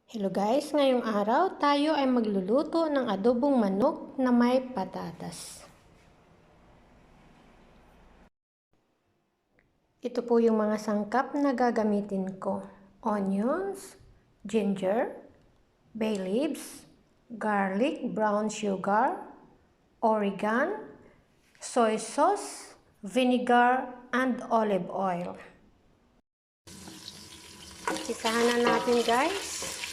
Hello guys, ngayong araw tayo ay magluluto ng adobong manok na may patatas. Ito po yung mga sangkap na gagamitin ko. Onions, ginger, bay leaves, garlic, brown sugar, oregano, soy sauce, vinegar, and olive oil. Isahan na natin guys.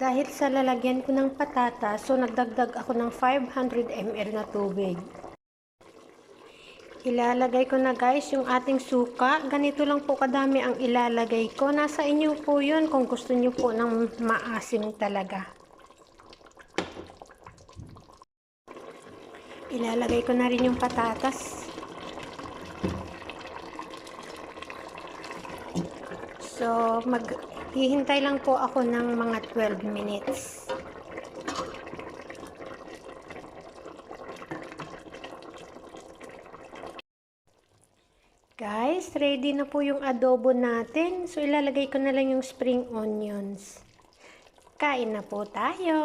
Dahil sa lalagyan ko ng patatas, so nagdagdag ako ng 500 ml na tubig. Ilalagay ko na guys yung ating suka. Ganito lang po kadami ang ilalagay ko. Nasa inyo po yun kung gusto nyo po ng maasim talaga. Ilalagay ko na rin yung patatas. So, maghihintay lang po ako ng mga 12 minutes. Guys, ready na po yung adobo natin. So, ilalagay ko na lang yung spring onions. Kain na po tayo!